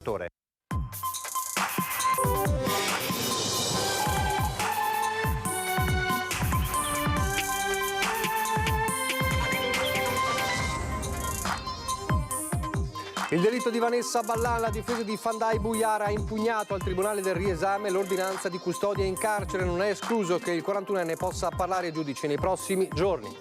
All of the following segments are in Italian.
Il delitto di Vanessa Ballan, la difesa di Fandai Buyar ha impugnato al Tribunale del riesame l'ordinanza di custodia in carcere. Non è escluso che il 41enne possa parlare ai giudici nei prossimi giorni.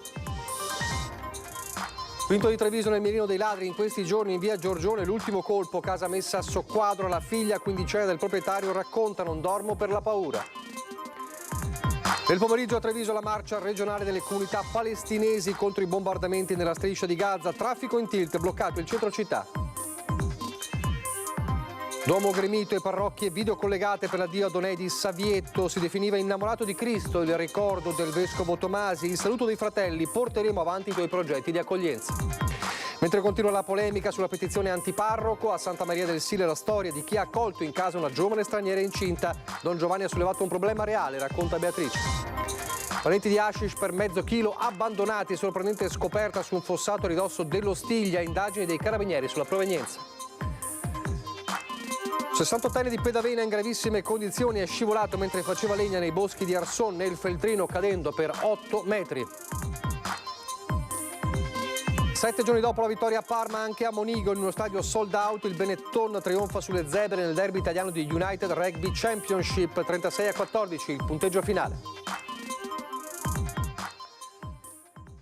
Quinto di Treviso nel mirino dei ladri in questi giorni in via Giorgione, l'ultimo colpo, casa messa a soqquadro, la figlia quindicenne del proprietario racconta: non dormo per la paura. Nel pomeriggio a Treviso la marcia regionale delle comunità palestinesi contro i bombardamenti nella striscia di Gaza, traffico in tilt, bloccato il centro città. Duomo gremito e parrocchie videocollegate per l'addio a Donè di Savietto. Si definiva innamorato di Cristo il ricordo del vescovo Tomasi. Il saluto dei fratelli: porteremo avanti i tuoi progetti di accoglienza. Mentre continua la polemica sulla petizione antiparroco, a Santa Maria del Sile la storia di chi ha accolto in casa una giovane straniera incinta. Don Giovanni ha sollevato un problema reale, racconta Beatrice. Valenti di hashish per mezzo chilo abbandonati, sorprendente scoperta su un fossato a ridosso dell'Ostiglia, indagini dei carabinieri sulla provenienza. 68enne di Pedavena in gravissime condizioni, è scivolato mentre faceva legna nei boschi di Arson nel Feltrino, cadendo per 8 metri. 7 giorni dopo la vittoria a Parma, anche a Monigo, in uno stadio sold out, il Benetton trionfa sulle zebre nel derby italiano di United Rugby Championship, 36-14, il punteggio finale.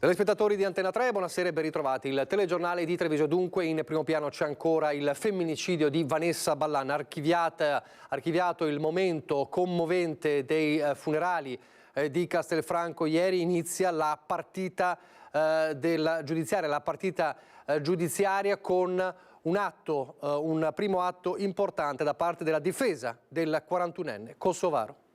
Telespettatori di Antena 3, buonasera e ben ritrovati. Il telegiornale di Treviso. Dunque in primo piano c'è ancora il femminicidio di Vanessa Ballan, archiviato il momento commovente dei funerali di Castelfranco. Ieri inizia la partita giudiziaria con un primo atto importante da parte della difesa del 41enne kosovaro.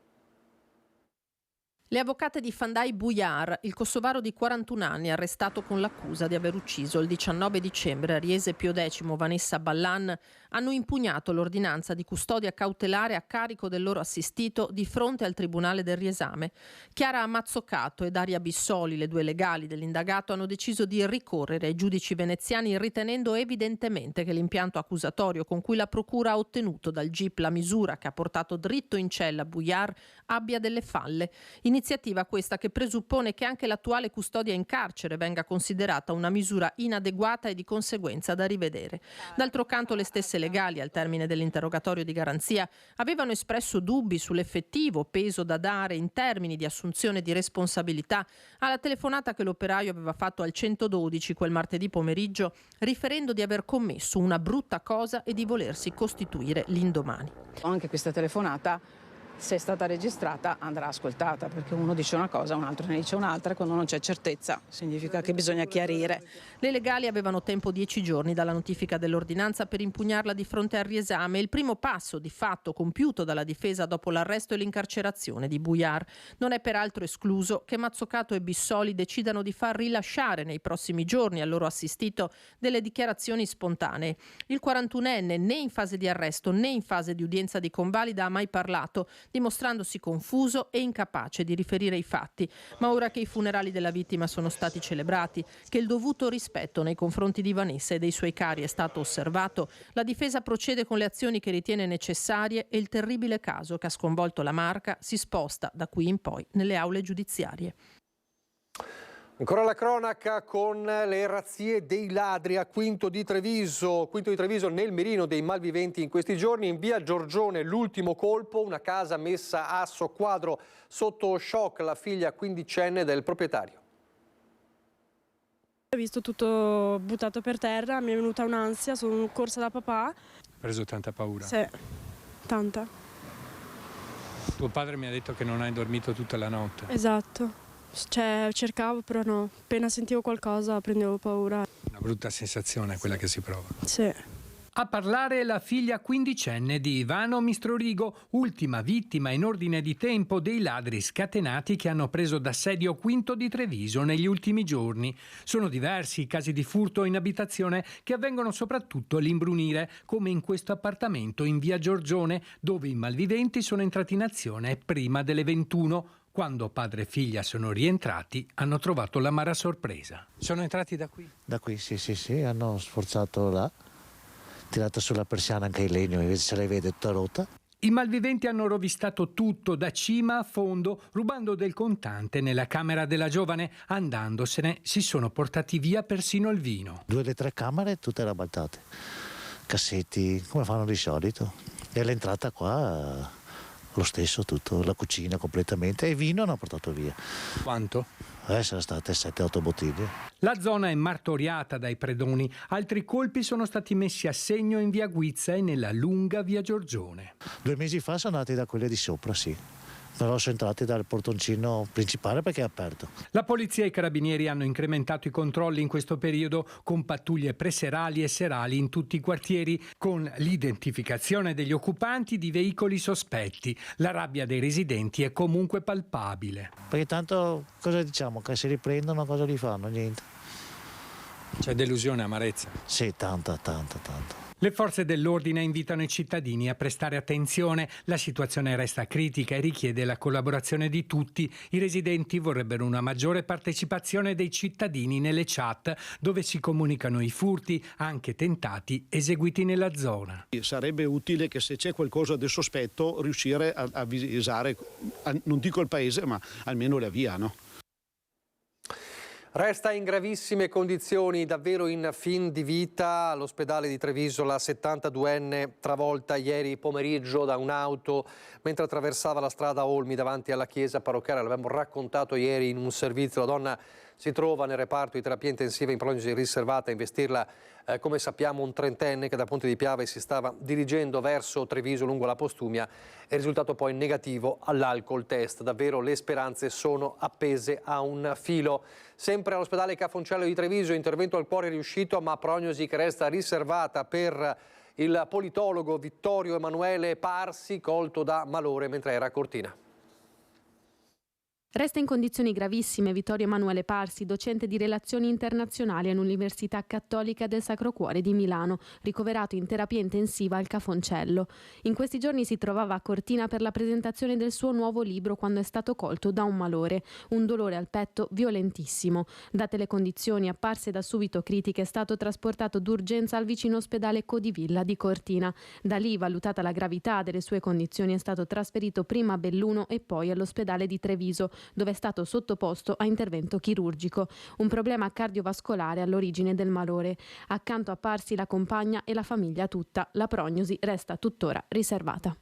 Le avvocate di Fandai Buyar, il kosovaro di 41 anni arrestato con l'accusa di aver ucciso il 19 dicembre a Riese Pio X Vanessa Ballan, hanno impugnato l'ordinanza di custodia cautelare a carico del loro assistito di fronte al Tribunale del riesame. Chiara Mazzoccato e Daria Bissoli, le due legali dell'indagato, hanno deciso di ricorrere ai giudici veneziani ritenendo evidentemente che l'impianto accusatorio con cui la procura ha ottenuto dal GIP la misura che ha portato dritto in cella Buyar abbia delle falle. Iniziativa questa che presuppone che anche l'attuale custodia in carcere venga considerata una misura inadeguata e di conseguenza da rivedere. D'altro canto le stesse legali, al termine dell'interrogatorio di garanzia, avevano espresso dubbi sull'effettivo peso da dare in termini di assunzione di responsabilità alla telefonata che l'operaio aveva fatto al 112 quel martedì pomeriggio, riferendo di aver commesso una brutta cosa e di volersi costituire l'indomani. Anche questa telefonata, se è stata registrata, andrà ascoltata, perché uno dice una cosa, un altro ne dice un'altra, e quando non c'è certezza significa che bisogna chiarire. Le legali avevano tempo 10 giorni dalla notifica dell'ordinanza per impugnarla di fronte al riesame. Il primo passo di fatto compiuto dalla difesa dopo l'arresto e l'incarcerazione di Buyar. Non è peraltro escluso che Mazzoccato e Bissoli decidano di far rilasciare nei prossimi giorni al loro assistito delle dichiarazioni spontanee. Il 41enne né in fase di arresto né in fase di udienza di convalida ha mai parlato, dimostrandosi confuso e incapace di riferire i fatti. Ma ora che i funerali della vittima sono stati celebrati, che il dovuto rispetto nei confronti di Vanessa e dei suoi cari è stato osservato, la difesa procede con le azioni che ritiene necessarie e il terribile caso che ha sconvolto la Marca si sposta da qui in poi nelle aule giudiziarie. Ancora la cronaca con le razzie dei ladri a Quinto di Treviso nel mirino dei malviventi in questi giorni. In via Giorgione l'ultimo colpo, una casa messa a soqquadro, sotto shock la figlia quindicenne del proprietario. Ho visto tutto buttato per terra, mi è venuta un'ansia, sono corsa da papà. Ha preso tanta paura? Sì, tanta. Tuo padre mi ha detto che non hai dormito tutta la notte. Esatto. Cercavo, però no. Appena sentivo qualcosa prendevo paura. Una brutta sensazione quella che si prova. Sì. A parlare la figlia quindicenne di Ivano Mistrorigo, ultima vittima in ordine di tempo dei ladri scatenati che hanno preso d'assedio Quinto di Treviso negli ultimi giorni. Sono diversi i casi di furto in abitazione che avvengono soprattutto all'imbrunire, come in questo appartamento in via Giorgione, dove i malviventi sono entrati in azione prima delle 21. Quando padre e figlia sono rientrati, hanno trovato l'amara sorpresa. Sono entrati da qui? Da qui, sì, hanno sforzato là. tirato sulla persiana anche il legno, invece se la vede tutta rotta. I malviventi hanno rovistato tutto da cima a fondo, rubando del contante nella camera della giovane. Andandosene si sono portati via persino il vino. 2 delle 3 camere tutte rabaltate, cassetti, come fanno di solito. E l'entrata qua lo stesso, tutto, la cucina completamente, e il vino hanno portato via. Quanto? Sono state 7-8 bottiglie. La zona è martoriata dai predoni. Altri colpi sono stati messi a segno in via Guizza e nella lunga via Giorgione. 2 mesi fa sono andati da quelle di sopra, sì. Però sono entrati dal portoncino principale perché è aperto. La polizia e i carabinieri hanno incrementato i controlli in questo periodo con pattuglie preserali e serali in tutti i quartieri, con l'identificazione degli occupanti di veicoli sospetti. La rabbia dei residenti è comunque palpabile. Perché tanto cosa diciamo? Che si riprendono, cosa gli fanno? Niente. C'è delusione, amarezza? Sì, tanta. Le forze dell'ordine invitano i cittadini a prestare attenzione. La situazione resta critica e richiede la collaborazione di tutti. I residenti vorrebbero una maggiore partecipazione dei cittadini nelle chat dove si comunicano i furti, anche tentati, eseguiti nella zona. Sarebbe utile che se c'è qualcosa di sospetto riuscire a avvisare, non dico il paese, ma almeno la via, no? Resta in gravissime condizioni, davvero in fin di vita, all'ospedale di Treviso la 72enne travolta ieri pomeriggio da un'auto mentre attraversava la strada Olmi davanti alla chiesa parrocchiale. L'abbiamo raccontato ieri in un servizio. La donna si trova nel reparto di terapia intensiva in prognosi riservata. A investirla, come sappiamo, un 30enne che da Ponte di Piave si stava dirigendo verso Treviso lungo la Postumia. È risultato poi negativo all'alcol test. Davvero le speranze sono appese a un filo. Sempre all'ospedale Cafoncello di Treviso, intervento al cuore riuscito, ma prognosi che resta riservata per il politologo Vittorio Emanuele Parsi, colto da malore mentre era a Cortina. Resta in condizioni gravissime Vittorio Emanuele Parsi, docente di relazioni internazionali all'Università Cattolica del Sacro Cuore di Milano, ricoverato in terapia intensiva al Cafoncello. In questi giorni si trovava a Cortina per la presentazione del suo nuovo libro quando è stato colto da un malore, un dolore al petto violentissimo. Date le condizioni apparse da subito critiche, è stato trasportato d'urgenza al vicino ospedale Codivilla di Cortina. Da lì, valutata la gravità delle sue condizioni, è stato trasferito prima a Belluno e poi all'ospedale di Treviso, dove è stato sottoposto a intervento chirurgico. Un problema cardiovascolare all'origine del malore. Accanto a Parsi la compagna e la famiglia tutta. La prognosi resta tuttora riservata.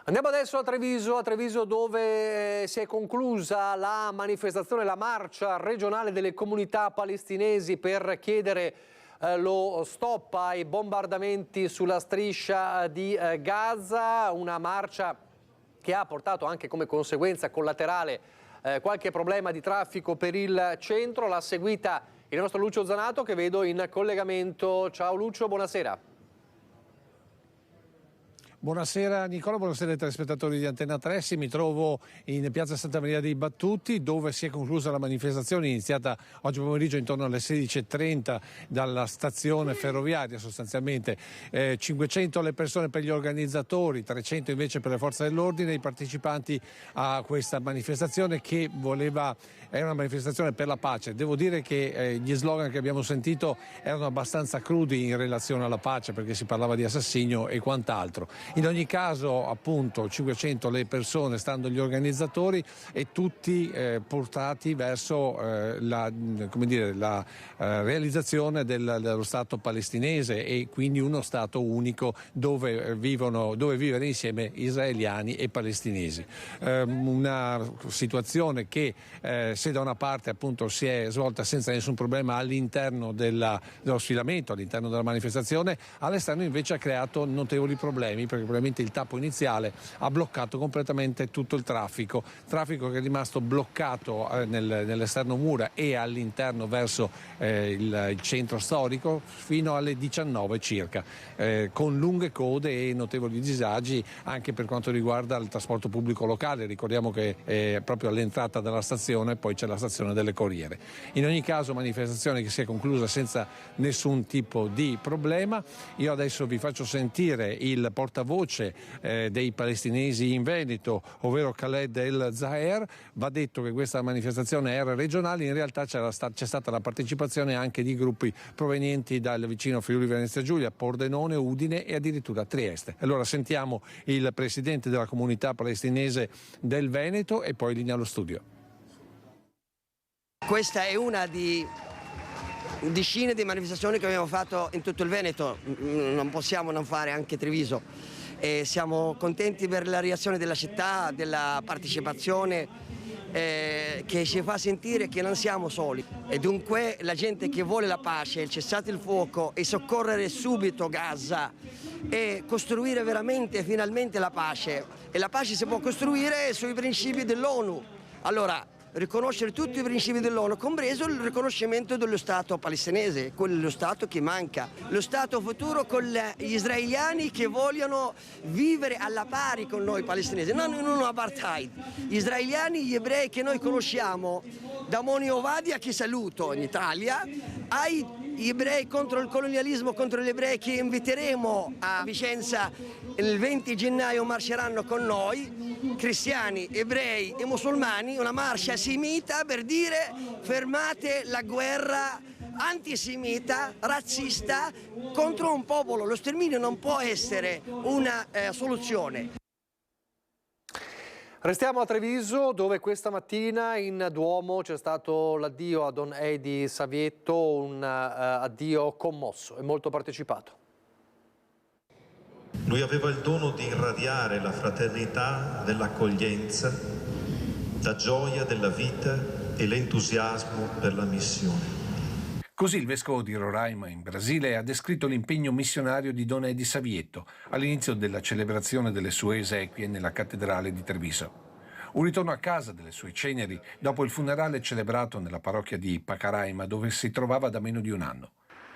Andiamo adesso a Treviso dove si è conclusa la manifestazione, la marcia regionale delle comunità palestinesi per chiedere lo stop ai bombardamenti sulla striscia di Gaza, una marcia che ha portato anche come conseguenza collaterale qualche problema di traffico per il centro. L'ha seguita il nostro Lucio Zanato, che vedo in collegamento. Ciao Lucio, buonasera. Buonasera Nicola, buonasera ai telespettatori di Antenna 3. Sì, mi trovo in piazza Santa Maria dei Battuti, dove si è conclusa la manifestazione iniziata oggi pomeriggio intorno alle 16:30 dalla stazione ferroviaria sostanzialmente. 500 le persone per gli organizzatori, 300 invece per le forze dell'ordine, i partecipanti a questa manifestazione che è una manifestazione per la pace. Devo dire che gli slogan che abbiamo sentito erano abbastanza crudi in relazione alla pace, perché si parlava di assassinio e quant'altro. In ogni caso, appunto, 500 le persone, stando gli organizzatori, e tutti portati verso la realizzazione dello Stato palestinese, e quindi uno Stato unico dove vivere insieme israeliani e palestinesi. Una situazione che se da una parte appunto si è svolta senza nessun problema all'interno dello sfilamento, all'interno della manifestazione, all'esterno invece ha creato notevoli problemi, perché probabilmente il tappo iniziale ha bloccato completamente tutto il traffico che è rimasto bloccato nell'esterno mura e all'interno verso il centro storico fino alle 19 circa, con lunghe code e notevoli disagi anche per quanto riguarda il trasporto pubblico locale. Ricordiamo che è proprio all'entrata della stazione poi c'è la stazione delle Corriere. In ogni caso, manifestazione che si è conclusa senza nessun tipo di problema. Io adesso vi faccio sentire il portavoce portavoce dei palestinesi in Veneto, ovvero Khaled El Zaher. Va detto che questa manifestazione era regionale, in realtà c'è stata la partecipazione anche di gruppi provenienti dal vicino Friuli Venezia Giulia, Pordenone, Udine e addirittura Trieste. Allora sentiamo il presidente della comunità palestinese del Veneto e poi linea allo studio. Questa è una di decine di manifestazioni che abbiamo fatto in tutto il Veneto, non possiamo non fare anche Treviso. E siamo contenti per la reazione della città, della partecipazione che ci fa sentire che non siamo soli. E dunque la gente che vuole la pace, il cessate il fuoco e soccorrere subito Gaza e costruire veramente finalmente la pace. E la pace si può costruire sui principi dell'ONU. Allora, riconoscere tutti i principi dell'ONU, compreso il riconoscimento dello Stato palestinese, quello è lo Stato che manca, lo Stato futuro con gli israeliani che vogliono vivere alla pari con noi palestinesi, non in un apartheid. Gli israeliani, gli ebrei che noi conosciamo, da Moni Ovadia, che saluto in Italia, ai ebrei contro il colonialismo, contro gli ebrei che inviteremo a Vicenza il 20 gennaio marceranno con noi, cristiani, ebrei e musulmani, una marcia semita per dire fermate la guerra antisemita, razzista contro un popolo. Lo sterminio non può essere una soluzione. Restiamo a Treviso, dove questa mattina in Duomo c'è stato l'addio a Don Edi Savietto, un addio commosso e molto partecipato. Lui aveva il dono di irradiare la fraternità dell'accoglienza, la gioia della vita e l'entusiasmo per la missione. Così il vescovo di Roraima in Brasile ha descritto l'impegno missionario di Don Edi Savietto all'inizio della celebrazione delle sue esequie nella cattedrale di Treviso. Un ritorno a casa delle sue ceneri dopo il funerale celebrato nella parrocchia di Pacaraima, dove si trovava da meno di un anno.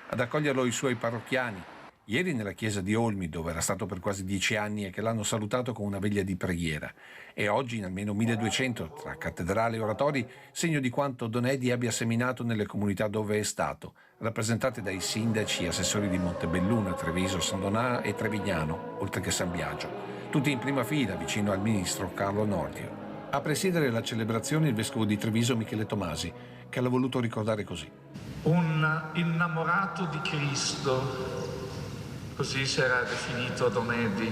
Ad accoglierlo i suoi parrocchiani, ieri nella chiesa di Olmi, dove era stato per quasi 10 anni e che l'hanno salutato con una veglia di preghiera, e oggi in almeno 1200 tra cattedrale e oratori, segno di quanto Don Edi abbia seminato nelle comunità dove è stato, rappresentate dai sindaci e assessori di Montebelluna, Treviso, San Donà e Trevignano, oltre che San Biagio, tutti in prima fila vicino al ministro Carlo Nordio. A presiedere la celebrazione il vescovo di Treviso Michele Tomasi, che l'ha voluto ricordare così. Un innamorato di Cristo, così si era definito Don Edi,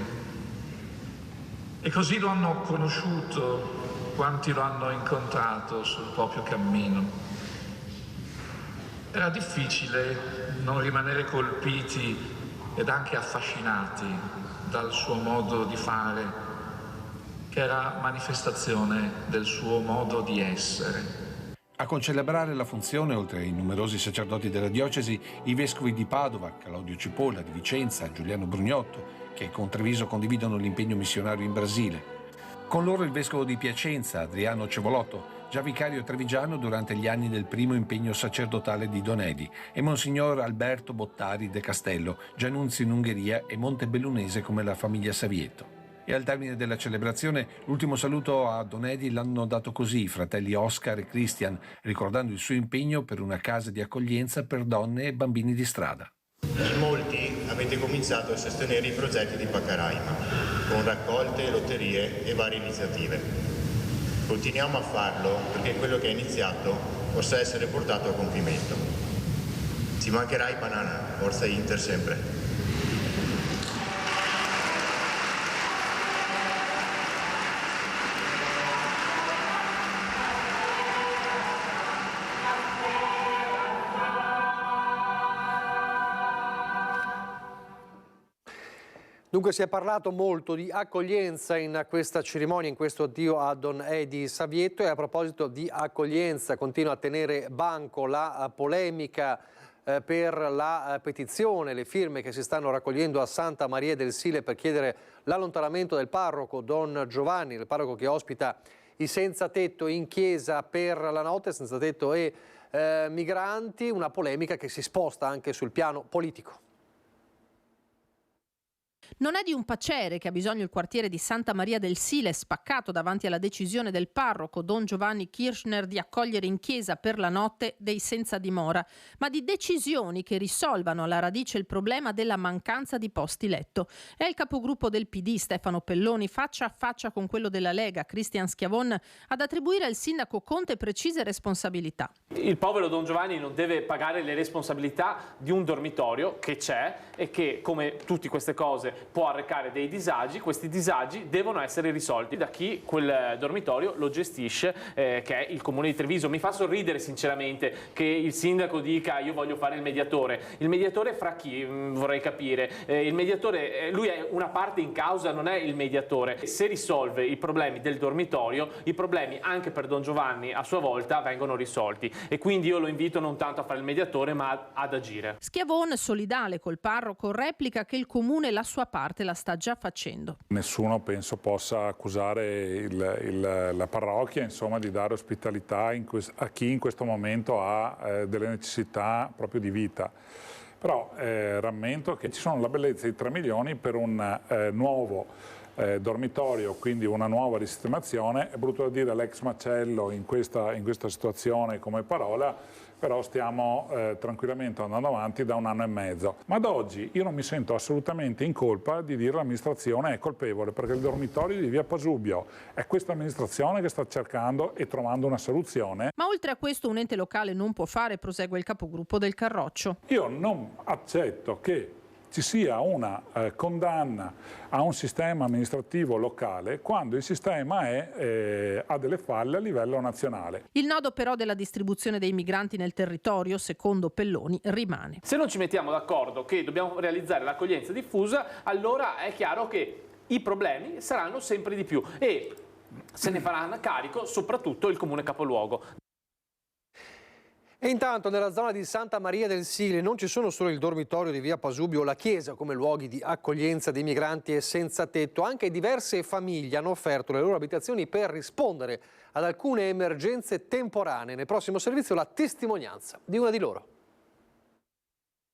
e così lo hanno conosciuto quanti lo hanno incontrato sul proprio cammino. Era difficile non rimanere colpiti ed anche affascinati dal suo modo di fare, che era manifestazione del suo modo di essere. A concelebrare la funzione, oltre ai numerosi sacerdoti della diocesi, i vescovi di Padova, Claudio Cipolla, di Vicenza, Giuliano Brugnotto, che con Treviso condividono l'impegno missionario in Brasile. Con loro il vescovo di Piacenza, Adriano Cevolotto, già vicario trevigiano durante gli anni del primo impegno sacerdotale di Don Edi, e Monsignor Alberto Bottari de Castello, già nunzio in Ungheria e montebellunese come la famiglia Savietto. E al termine della celebrazione l'ultimo saluto a Don Edi l'hanno dato così i fratelli Oscar e Christian, ricordando il suo impegno per una casa di accoglienza per donne e bambini di strada. In molti avete cominciato a sostenere i progetti di Pacaraima, con raccolte, lotterie e varie iniziative. Continuiamo a farlo perché quello che è iniziato possa essere portato a compimento. Ci mancherai banana, forza Inter sempre. Dunque si è parlato molto di accoglienza in questa cerimonia, in questo addio a Don Edi Savietto, e a proposito di accoglienza continua a tenere banco la polemica per la petizione, le firme che si stanno raccogliendo a Santa Maria del Sile per chiedere l'allontanamento del parroco Don Giovanni, il parroco che ospita i senza tetto in chiesa per la notte, senza tetto e migranti, una polemica che si sposta anche sul piano politico. Non è di un pacere che ha bisogno il quartiere di Santa Maria del Sile, spaccato davanti alla decisione del parroco Don Giovanni Kirchner di accogliere in chiesa per la notte dei senza dimora, ma di decisioni che risolvano alla radice il problema della mancanza di posti letto. È il capogruppo del PD Stefano Pelloni, faccia a faccia con quello della Lega Cristian Schiavon, ad attribuire al sindaco Conte precise responsabilità. Il povero Don Giovanni non deve pagare le responsabilità di un dormitorio che c'è e che, come tutte queste cose, può arrecare dei disagi. Questi disagi devono essere risolti da chi quel dormitorio lo gestisce, che è il Comune di Treviso. Mi fa sorridere sinceramente che il sindaco dica io voglio fare il mediatore. Il mediatore fra chi? Vorrei capire. Il mediatore, lui è una parte in causa, non è il mediatore. Se risolve i problemi del dormitorio, i problemi anche per Don Giovanni a sua volta vengono risolti, e quindi io lo invito non tanto a fare il mediatore ma ad agire. Schiavon, solidale col parroco, replica che il Comune la sua parte la sta già facendo. Nessuno penso possa accusare la parrocchia, insomma, di dare ospitalità a chi in questo momento ha delle necessità proprio di vita. Però rammento che ci sono la bellezza di 3 milioni per un nuovo dormitorio, quindi una nuova risistemazione. È brutto da dire l'ex macello in questa situazione come parola, però stiamo tranquillamente andando avanti da 1 anno e mezzo. Ma ad oggi io non mi sento assolutamente in colpa di dire l'amministrazione è colpevole, perché il dormitorio di via Pasubio è questa amministrazione che sta cercando e trovando una soluzione. Ma oltre a questo un ente locale non può fare, prosegue il capogruppo del Carroccio. Io non accetto che ci sia una condanna a un sistema amministrativo locale quando il sistema ha delle falle a livello nazionale. Il nodo però della distribuzione dei migranti nel territorio, secondo Pelloni, rimane. Se non ci mettiamo d'accordo che dobbiamo realizzare l'accoglienza diffusa, allora è chiaro che i problemi saranno sempre di più e se ne farà carico soprattutto il comune capoluogo. E intanto nella zona di Santa Maria del Sile non ci sono solo il dormitorio di via Pasubio o la chiesa come luoghi di accoglienza dei migranti e senza tetto, anche diverse famiglie hanno offerto le loro abitazioni per rispondere ad alcune emergenze temporanee. Nel prossimo servizio la testimonianza di una di loro.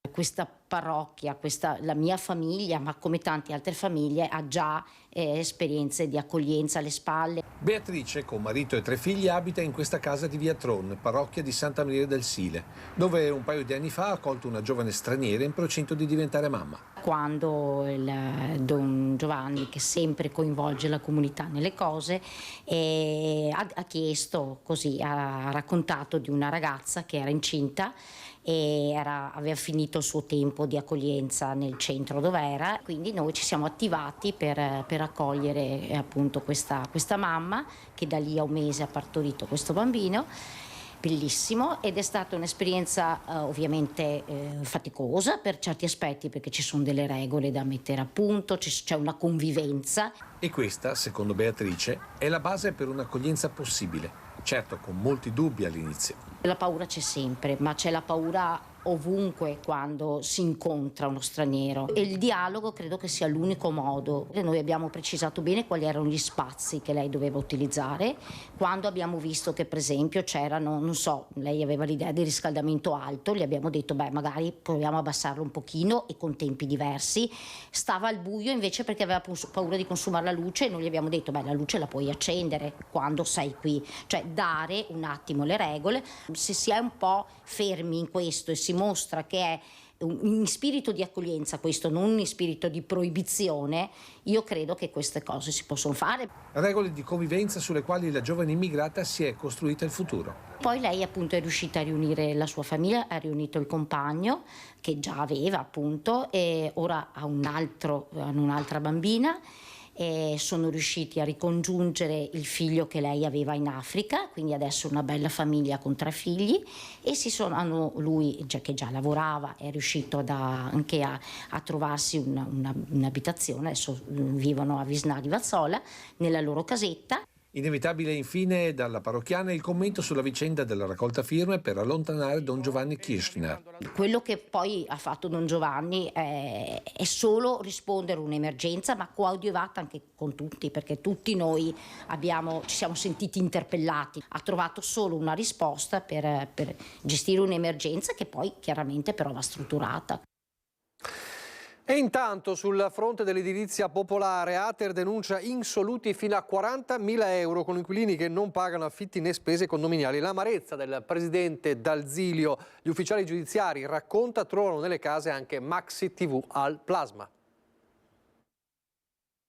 Questa parrocchia, la mia famiglia, ma come tante altre famiglie, ha già esperienze di accoglienza alle spalle. Beatrice, con marito e 3 figli, abita in questa casa di via Tron, parrocchia di Santa Maria del Sile, dove un paio di anni fa ha accolto una giovane straniera in procinto di diventare mamma. Quando il Don Giovanni, che sempre coinvolge la comunità nelle cose, ha chiesto, così, ha raccontato di una ragazza che era incinta e aveva finito il suo tempo di accoglienza nel centro dove era, quindi noi ci siamo attivati per accogliere appunto questa mamma che da lì a 1 mese ha partorito questo bambino. Bellissimo, ed è stata un'esperienza ovviamente faticosa per certi aspetti, perché ci sono delle regole da mettere a punto, c'è una convivenza. E questa, secondo Beatrice, è la base per un'accoglienza possibile, certo con molti dubbi all'inizio. La paura c'è sempre, ma c'è la paura ovunque quando si incontra uno straniero, e il dialogo credo che sia l'unico modo. Noi abbiamo precisato bene quali erano gli spazi che lei doveva utilizzare. Quando abbiamo visto che per esempio c'erano, non so, lei aveva l'idea di riscaldamento alto, gli abbiamo detto magari proviamo a abbassarlo un pochino e con tempi diversi. Stava al buio invece perché aveva paura di consumare la luce, e noi gli abbiamo detto la luce la puoi accendere quando sei qui, cioè dare un attimo le regole. Se si è un po' fermi in questo e si mostra che è in spirito di accoglienza questo, non in spirito di proibizione, io credo che queste cose si possono fare. Regole di convivenza sulle quali la giovane immigrata si è costruita il futuro. Poi lei appunto è riuscita a riunire la sua famiglia, ha riunito il compagno che già aveva appunto, e ora ha un'altra bambina. E sono riusciti a ricongiungere il figlio che lei aveva in Africa, quindi adesso una bella famiglia con 3 figli, e lui che già lavorava è riuscito anche a trovarsi un'abitazione, adesso vivono a Visnà di Vazzola nella loro casetta. Inevitabile infine dalla parrocchiana il commento sulla vicenda della raccolta firme per allontanare Don Giovanni Kirchner. Quello che poi ha fatto Don Giovanni è solo rispondere a un'emergenza, ma coadiuvata anche con tutti, perché tutti noi ci siamo sentiti interpellati. Ha trovato solo una risposta per gestire un'emergenza che poi chiaramente però va strutturata. E intanto sul fronte dell'edilizia popolare Ater denuncia insoluti fino a 40.000 euro con inquilini che non pagano affitti né spese condominiali. L'amarezza del presidente D'Alzilio, gli ufficiali giudiziari, racconta, trovano nelle case anche maxi TV al plasma.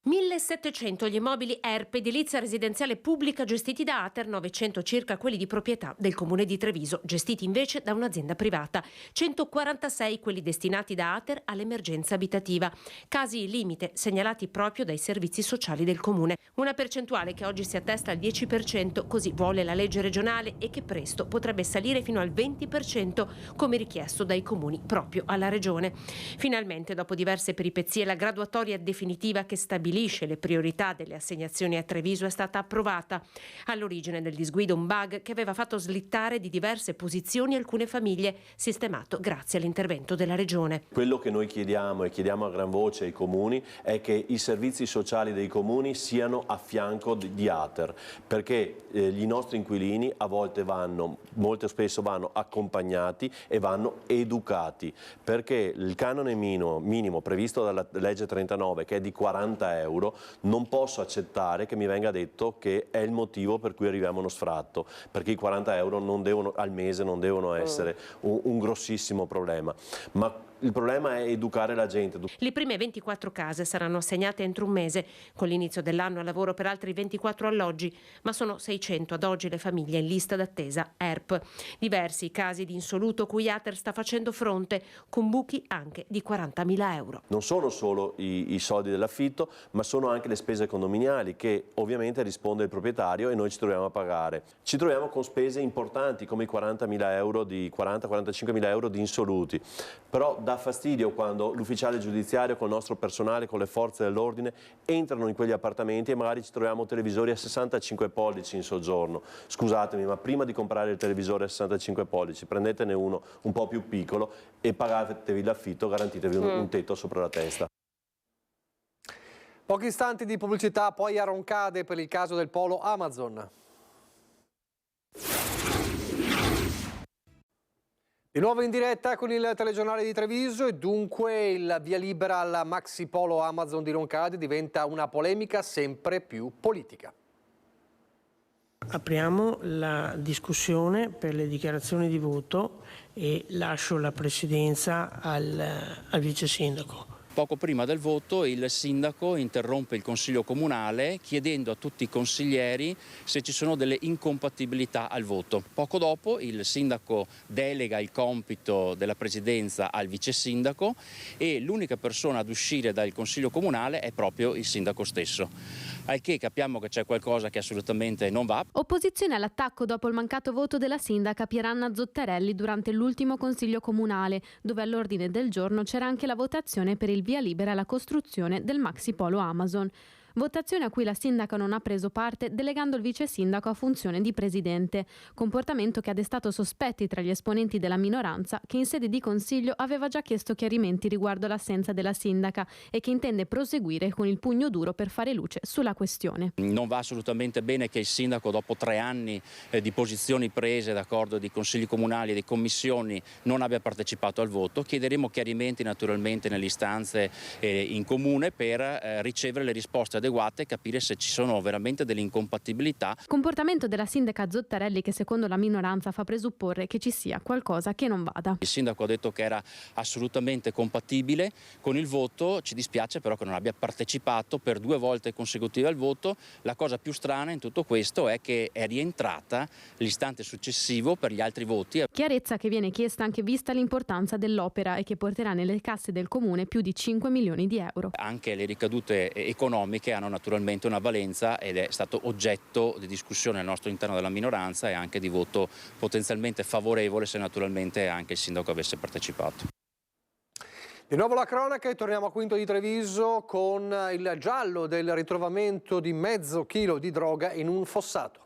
1.700 gli immobili ERP, edilizia residenziale pubblica gestiti da Ater, 900 circa quelli di proprietà del comune di Treviso, gestiti invece da un'azienda privata, 146 quelli destinati da Ater all'emergenza abitativa, casi limite segnalati proprio dai servizi sociali del comune, una percentuale che oggi si attesta al 10%, così vuole la legge regionale, e che presto potrebbe salire fino al 20% come richiesto dai comuni proprio alla regione. Finalmente, dopo diverse peripezie, la graduatoria definitiva che stabilisce le priorità delle assegnazioni a Treviso è stata approvata. All'origine del disguido un bug che aveva fatto slittare di diverse posizioni alcune famiglie, sistemato grazie all'intervento della Regione. Quello che noi chiediamo, e chiediamo a gran voce ai comuni, è che i servizi sociali dei comuni siano a fianco di Ater, perché i nostri inquilini a volte molto spesso vanno accompagnati e vanno educati, perché il canone minimo previsto dalla legge 39, che è di 40 euro, non posso accettare che mi venga detto che è il motivo per cui arriviamo a uno sfratto, perché i 40 euro al mese non devono essere un grossissimo problema. Ma il problema è educare la gente. Le prime 24 case saranno assegnate entro un mese, con l'inizio dell'anno a lavoro per altri 24 alloggi, ma sono 600 ad oggi le famiglie in lista d'attesa ERP. Diversi casi di insoluto cui Ater sta facendo fronte, con buchi anche di 40.000 euro. Non sono solo i soldi dell'affitto, ma sono anche le spese condominiali che ovviamente risponde il proprietario e noi ci troviamo a pagare. Ci troviamo con spese importanti come i 40.000 euro di insoluti, però dà fastidio quando l'ufficiale giudiziario con il nostro personale, con le forze dell'ordine, entrano in quegli appartamenti e magari ci troviamo televisori a 65 pollici in soggiorno. Scusatemi, ma prima di comprare il televisore a 65 pollici prendetene uno un po' più piccolo e pagatevi l'affitto, garantitevi un tetto sopra la testa. Pochi istanti di pubblicità, poi a Roncade per il caso del polo Amazon. Di nuovo in diretta con il telegiornale di Treviso e dunque il via libera al maxi polo Amazon di Roncade diventa una polemica sempre più politica. Apriamo la discussione per le dichiarazioni di voto e lascio la presidenza al vice sindaco. Poco prima del voto il sindaco interrompe il consiglio comunale chiedendo a tutti i consiglieri se ci sono delle incompatibilità al voto. Poco dopo il sindaco delega il compito della presidenza al vice sindaco e l'unica persona ad uscire dal consiglio comunale è proprio il sindaco stesso. Al che capiamo che c'è qualcosa che assolutamente non va. Opposizione all'attacco dopo il mancato voto della sindaca Pieranna Zottarelli durante l'ultimo consiglio comunale, dove all'ordine del giorno c'era anche la votazione per il via libera alla costruzione del maxi polo Amazon. Votazione a cui la sindaca non ha preso parte, delegando il vice sindaco a funzione di presidente, comportamento che ha destato sospetti tra gli esponenti della minoranza, che in sede di consiglio aveva già chiesto chiarimenti riguardo l'assenza della sindaca e che intende proseguire con il pugno duro per fare luce sulla questione. Non va assolutamente bene che il sindaco, dopo 3 anni di posizioni prese d'accordo di consigli comunali e di commissioni, non abbia partecipato al voto. Chiederemo chiarimenti naturalmente nelle istanze in comune per ricevere le risposte adeguate e capire se ci sono veramente delle incompatibilità. Comportamento della sindaca Zottarelli che secondo la minoranza fa presupporre che ci sia qualcosa che non vada. Il sindaco ha detto che era assolutamente compatibile con il voto, ci dispiace però che non abbia partecipato per 2 volte consecutive al voto. La cosa più strana in tutto questo è che è rientrata l'istante successivo per gli altri voti. Chiarezza che viene chiesta anche vista l'importanza dell'opera e che porterà nelle casse del comune più di 5 milioni di euro. Anche le ricadute economiche hanno naturalmente una valenza ed è stato oggetto di discussione al nostro interno della minoranza e anche di voto potenzialmente favorevole se naturalmente anche il sindaco avesse partecipato. Di nuovo la cronaca e torniamo a Quinto di Treviso con il giallo del ritrovamento di mezzo chilo di droga in un fossato.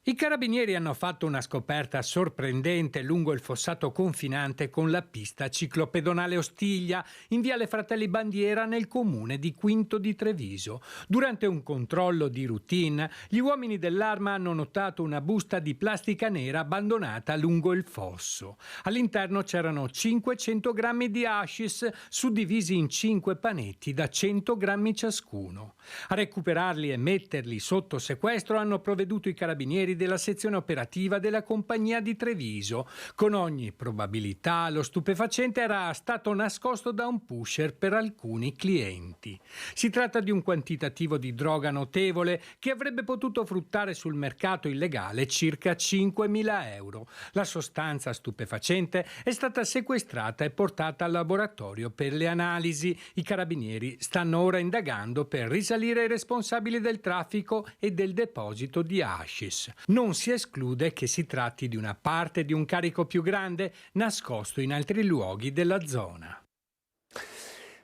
I carabinieri hanno fatto una scoperta sorprendente lungo il fossato confinante con la pista ciclopedonale Ostiglia in viale Fratelli Bandiera nel comune di Quinto di Treviso. Durante un controllo di routine, gli uomini dell'Arma hanno notato una busta di plastica nera abbandonata lungo il fosso. All'interno c'erano 500 grammi di hashish suddivisi in 5 panetti da 100 grammi ciascuno. A recuperarli e metterli sotto sequestro hanno provveduto i carabinieri della sezione operativa della compagnia di Treviso. Con ogni probabilità lo stupefacente era stato nascosto da un pusher per alcuni clienti. Si tratta di un quantitativo di droga notevole che avrebbe potuto fruttare sul mercato illegale circa 5.000 euro. La sostanza stupefacente è stata sequestrata e portata al laboratorio per le analisi. I carabinieri stanno ora indagando per risalire i responsabili del traffico e del deposito di hashish. Non si esclude che si tratti di una parte di un carico più grande nascosto in altri luoghi della zona.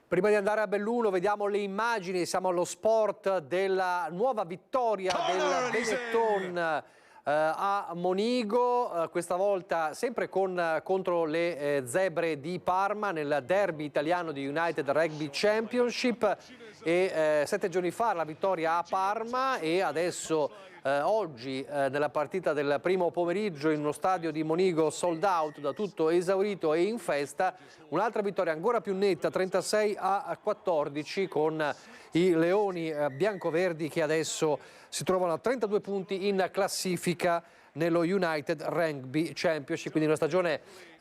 Prima di andare a Belluno vediamo le immagini, siamo allo sport della nuova vittoria del Benetton a Monigo, questa volta sempre contro le Zebre di Parma nel derby italiano di United Rugby Championship, e 7 giorni fa la vittoria a Parma, e adesso oggi nella partita del primo pomeriggio in uno stadio di Monigo sold out, da tutto esaurito e in festa, un'altra vittoria ancora più netta, 36-14, con i leoni biancoverdi che adesso si trovano a 32 punti in classifica nello United Rugby Championship, quindi una stagione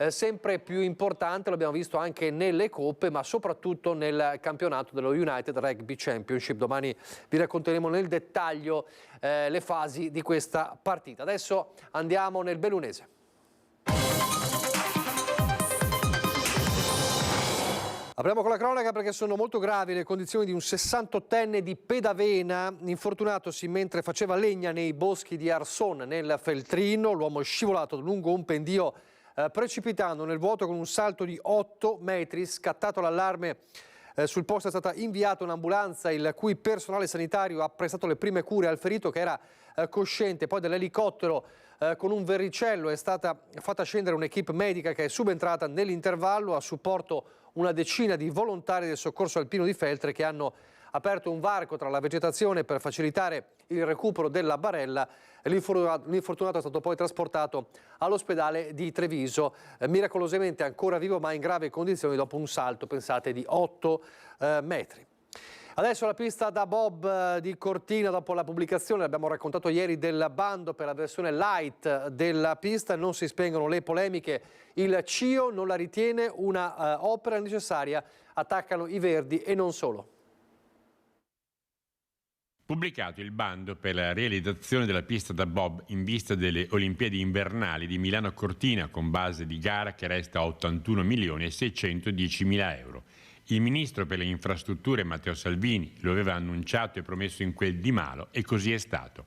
sempre più importante, l'abbiamo visto anche nelle coppe, ma soprattutto nel campionato dello United Rugby Championship. Domani vi racconteremo nel dettaglio le fasi di questa partita. Adesso andiamo nel bellunese. Apriamo con la cronaca perché sono molto gravi le condizioni di un 68enne di Pedavena, infortunatosi mentre faceva legna nei boschi di Arson nel Feltrino. L'uomo è scivolato lungo un pendio precipitando nel vuoto con un salto di 8 metri. Scattato l'allarme, sul posto è stata inviata un'ambulanza il cui personale sanitario ha prestato le prime cure al ferito, che era cosciente. Poi dall'elicottero con un verricello è stata fatta scendere un'equipe medica che è subentrata nell'intervallo, a supporto una decina di volontari del soccorso alpino di Feltre che hanno aperto un varco tra la vegetazione per facilitare il recupero della barella. L'infortunato è stato poi trasportato all'ospedale di Treviso, miracolosamente ancora vivo ma in gravi condizioni dopo un salto, pensate, di 8 metri. Adesso la pista da bob di Cortina, dopo la pubblicazione, l'abbiamo raccontato ieri, del bando per la versione light della pista. Non si spengono le polemiche, il CIO non la ritiene una opera necessaria, attaccano i Verdi e non solo. Pubblicato il bando per la realizzazione della pista da bob in vista delle Olimpiadi invernali di Milano Cortina, con base di gara che resta a 81 milioni e 610 mila euro. Il ministro per le infrastrutture Matteo Salvini lo aveva annunciato e promesso in quel di Malo, e così è stato.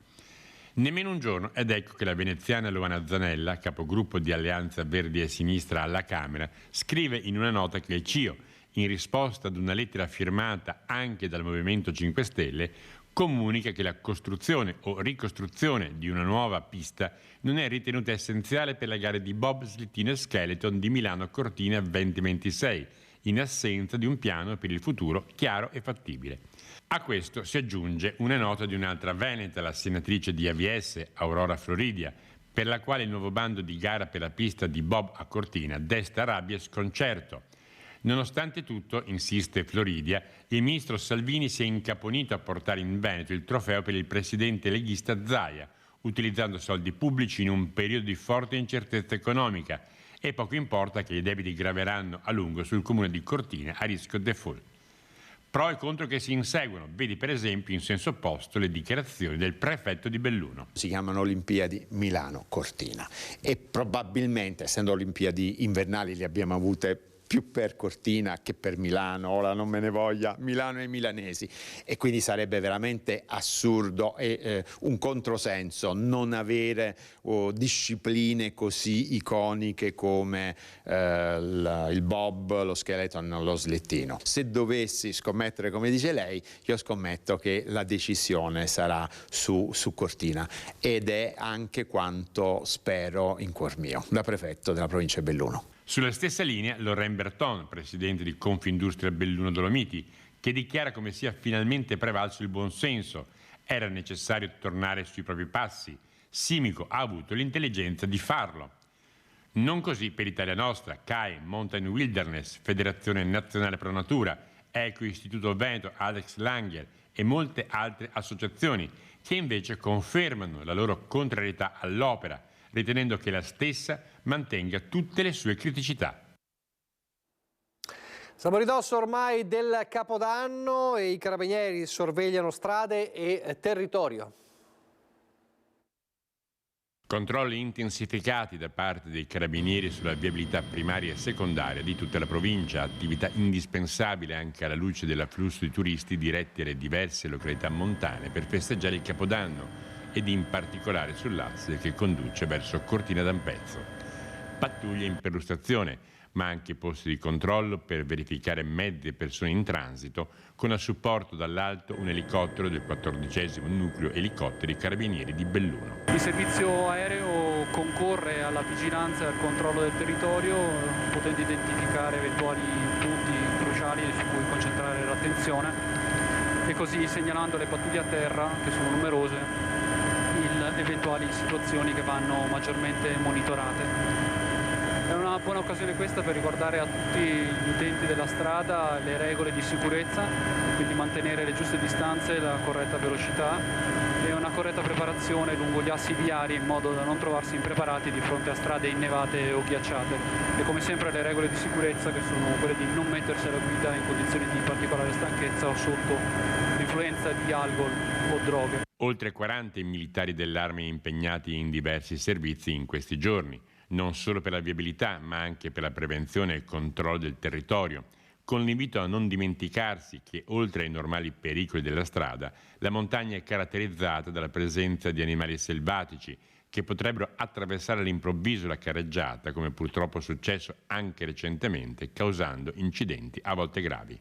Nemmeno un giorno, ed ecco che la veneziana Luana Zanella, capogruppo di Alleanza Verdi e Sinistra alla Camera, scrive in una nota che il CIO, in risposta ad una lettera firmata anche dal Movimento 5 Stelle, comunica che la costruzione o ricostruzione di una nuova pista non è ritenuta essenziale per la gara di bob, slittino e skeleton di Milano Cortina 2026, in assenza di un piano per il futuro chiaro e fattibile. A questo si aggiunge una nota di un'altra veneta, la senatrice di AVS, Aurora Floridia, per la quale il nuovo bando di gara per la pista di bob a Cortina desta rabbia e sconcerto. Nonostante tutto, insiste Floridia, il ministro Salvini si è incaponito a portare in Veneto il trofeo per il presidente leghista Zaia, utilizzando soldi pubblici in un periodo di forte incertezza economica, e poco importa che i debiti graveranno a lungo sul comune di Cortina a rischio default. Pro e contro che si inseguono, vedi per esempio in senso opposto le dichiarazioni del prefetto di Belluno. Si chiamano Olimpiadi Milano Cortina e probabilmente, essendo Olimpiadi invernali, le abbiamo avute più per Cortina che per Milano, ora non me ne voglia Milano e i milanesi, e quindi sarebbe veramente assurdo e un controsenso non avere discipline così iconiche come il bob, lo skeleton, lo slittino. Se dovessi scommettere come dice lei, io scommetto che la decisione sarà su Cortina, ed è anche quanto spero in cuor mio, da prefetto della provincia di Belluno. Sulla stessa linea Lorraine Berton, presidente di Confindustria Belluno Dolomiti, che dichiara come sia finalmente prevalso il buonsenso. Era necessario tornare sui propri passi. Simico ha avuto l'intelligenza di farlo. Non così per Italia Nostra, CAI, Mountain Wilderness, Federazione Nazionale Pro Natura, Eco Istituto Veneto, Alex Langer e molte altre associazioni che invece confermano la loro contrarietà all'opera, ritenendo che la stessa mantenga tutte le sue criticità. Siamo a ridosso ormai del Capodanno e i carabinieri sorvegliano strade e territorio. Controlli intensificati da parte dei carabinieri sulla viabilità primaria e secondaria di tutta la provincia, attività indispensabile anche alla luce dell'afflusso di turisti diretti alle diverse località montane per festeggiare il Capodanno ed in particolare sull'asse che conduce verso Cortina d'Ampezzo. Pattuglie in perlustrazione, ma anche posti di controllo per verificare mezzi e persone in transito, con a supporto dall'alto un elicottero del 14° nucleo elicotteri carabinieri di Belluno. Il servizio aereo concorre alla vigilanza e al controllo del territorio, potendo identificare eventuali punti cruciali su cui concentrare l'attenzione e così segnalando le pattuglie a terra, che sono numerose, eventuali situazioni che vanno maggiormente monitorate. È una buona occasione questa per ricordare a tutti gli utenti della strada le regole di sicurezza, quindi mantenere le giuste distanze, la corretta velocità e una corretta preparazione lungo gli assi viari in modo da non trovarsi impreparati di fronte a strade innevate o ghiacciate. E come sempre le regole di sicurezza, che sono quelle di non mettersi alla guida in condizioni di particolare stanchezza o sotto l'influenza di alcol o droghe. Oltre 40 i militari dell'Arma impegnati in diversi servizi in questi giorni, non solo per la viabilità, ma anche per la prevenzione e il controllo del territorio, con l'invito a non dimenticarsi che, oltre ai normali pericoli della strada, la montagna è caratterizzata dalla presenza di animali selvatici che potrebbero attraversare all'improvviso la carreggiata, come purtroppo è successo anche recentemente, causando incidenti a volte gravi.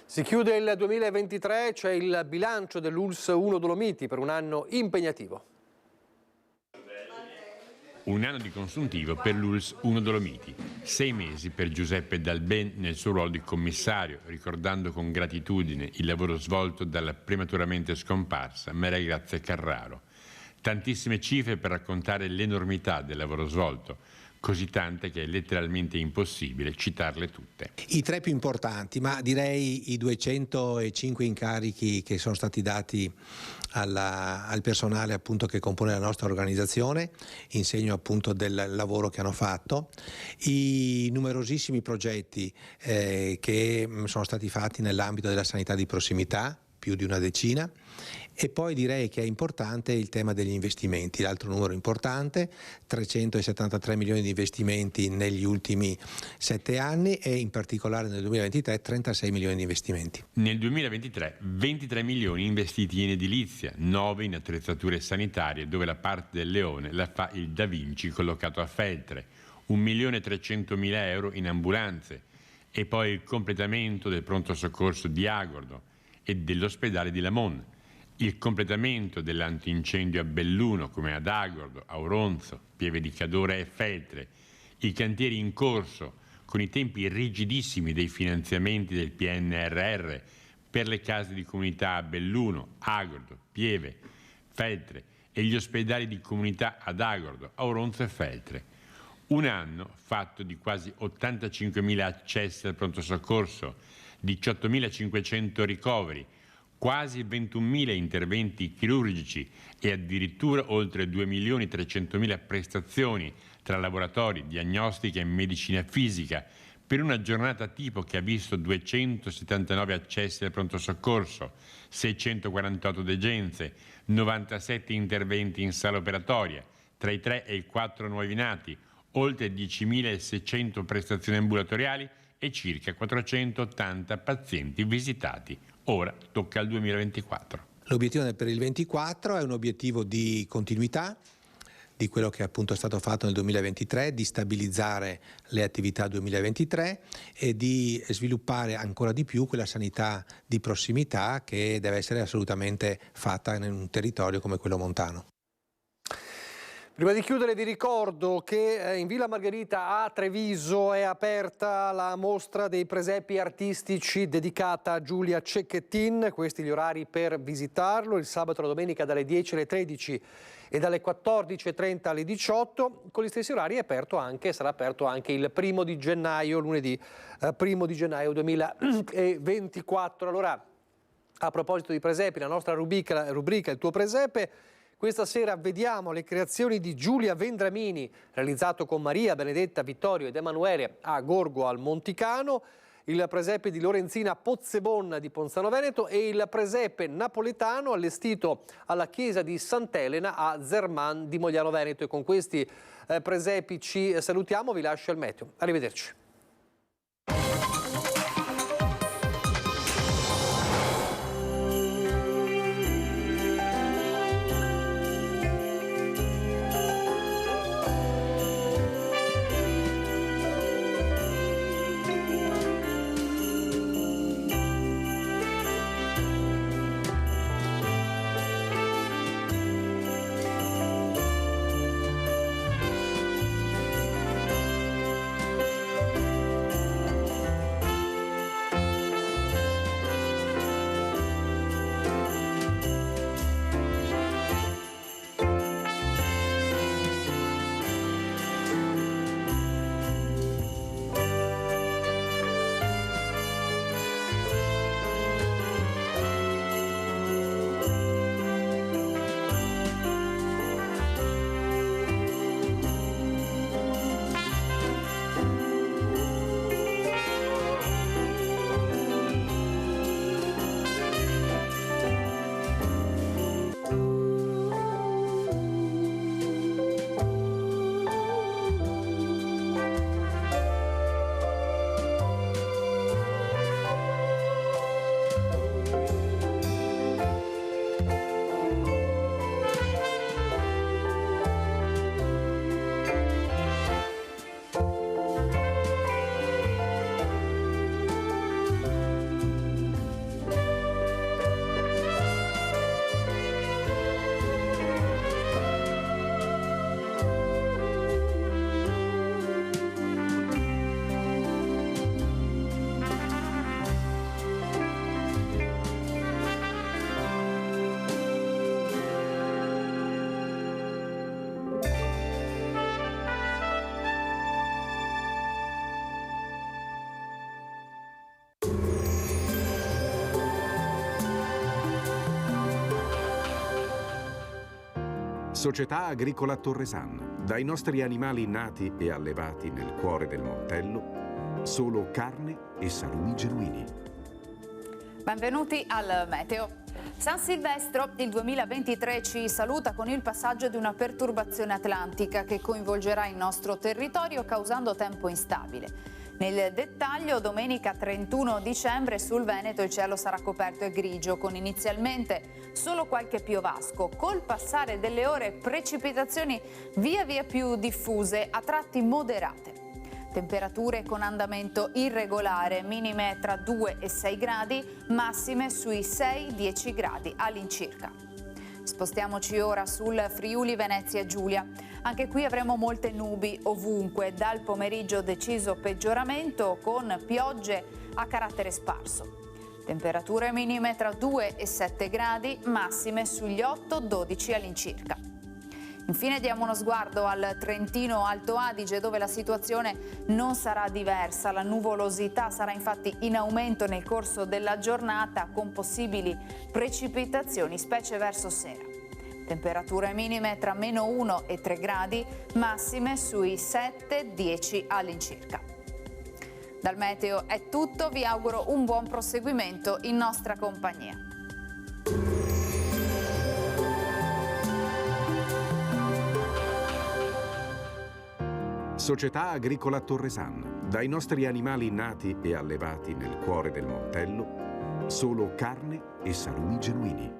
Si chiude il 2023, c'è il bilancio dell'ULSS 1 Dolomiti per un anno impegnativo. Un anno di consuntivo per l'ULSS 1 Dolomiti, 6 mesi per Giuseppe Dalben nel suo ruolo di commissario, ricordando con gratitudine il lavoro svolto dalla prematuramente scomparsa Maria Grazia Carraro. Tantissime cifre per raccontare l'enormità del lavoro svolto, così tante che è letteralmente impossibile citarle tutte. I 3 più importanti, ma direi i 205 incarichi che sono stati dati al personale appunto che compone la nostra organizzazione, in segno appunto del lavoro che hanno fatto, i numerosissimi progetti che sono stati fatti nell'ambito della sanità di prossimità, più di una decina, e poi direi che è importante il tema degli investimenti, l'altro numero importante, 373 milioni di investimenti negli ultimi 7 anni e in particolare nel 2023 36 milioni di investimenti. Nel 2023 23 milioni investiti in edilizia, 9 in attrezzature sanitarie dove la parte del leone la fa il Da Vinci collocato a Feltre, 1.300.000 euro in ambulanze e poi il completamento del pronto soccorso di Agordo e dell'ospedale di Lamon, il completamento dell'antincendio a Belluno come ad Agordo, Auronzo, Pieve di Cadora e Feltre, i cantieri in corso con i tempi rigidissimi dei finanziamenti del PNRR per le case di comunità a Belluno, Agordo, Pieve, Feltre e gli ospedali di comunità ad Agordo, Auronzo e Feltre. Un anno fatto di quasi 85.000 accessi al pronto soccorso, 18.500 ricoveri, quasi 21.000 interventi chirurgici e addirittura oltre 2.300.000 prestazioni tra laboratori, diagnostica e medicina fisica, per una giornata tipo che ha visto 279 accessi al pronto soccorso, 648 degenze, 97 interventi in sala operatoria, tra i 3 e i 4 nuovi nati, oltre 10.600 prestazioni ambulatoriali e circa 480 pazienti visitati. Ora tocca al 2024. L'obiettivo per il 2024 è un obiettivo di continuità di quello che appunto è stato fatto nel 2023, di stabilizzare le attività 2023 e di sviluppare ancora di più quella sanità di prossimità che deve essere assolutamente fatta in un territorio come quello montano. Prima di chiudere vi ricordo che in Villa Margherita a Treviso è aperta la mostra dei presepi artistici dedicata a Giulia Cecchettin. Questi gli orari per visitarlo: il sabato e la domenica dalle 10 alle 13 e dalle 14.30 alle 18. Con gli stessi orari sarà aperto anche il 1° di gennaio, lunedì 1° di gennaio 2024. Allora, a proposito di presepi, la nostra rubrica Il tuo presepe. Questa sera vediamo le creazioni di Giulia Vendramini, realizzato con Maria, Benedetta, Vittorio ed Emanuele a Gorgo al Monticano, il presepe di Lorenzina Pozzebon di Ponzano Veneto e il presepe napoletano allestito alla chiesa di Sant'Elena a Zerman di Mogliano Veneto. E con questi presepi ci salutiamo, vi lascio il meteo. Arrivederci. Società Agricola Torresana. Dai nostri animali nati e allevati nel cuore del Montello, solo carne e salumi genuini. Benvenuti al Meteo. San Silvestro, il 2023 ci saluta con il passaggio di una perturbazione atlantica che coinvolgerà il nostro territorio causando tempo instabile. Nel dettaglio, domenica 31 dicembre sul Veneto il cielo sarà coperto e grigio, con inizialmente solo qualche piovasco. Col passare delle ore precipitazioni via via più diffuse, a tratti moderate. Temperature con andamento irregolare, minime tra 2 e 6 gradi, massime sui 6-10 gradi all'incirca. Spostiamoci ora sul Friuli Venezia Giulia. Anche qui avremo molte nubi ovunque, dal pomeriggio deciso peggioramento con piogge a carattere sparso. Temperature minime tra 2 e 7 gradi, massime sugli 8-12 all'incirca. Infine diamo uno sguardo al Trentino Alto Adige, dove la situazione non sarà diversa. La nuvolosità sarà infatti in aumento nel corso della giornata, con possibili precipitazioni, specie verso sera. Temperature minime tra -1 e 3 gradi, massime sui 7-10 all'incirca. Dal meteo è tutto, vi auguro un buon proseguimento in nostra compagnia. Società Agricola Torresano. Dai nostri animali nati e allevati nel cuore del Montello, solo carne e salumi genuini.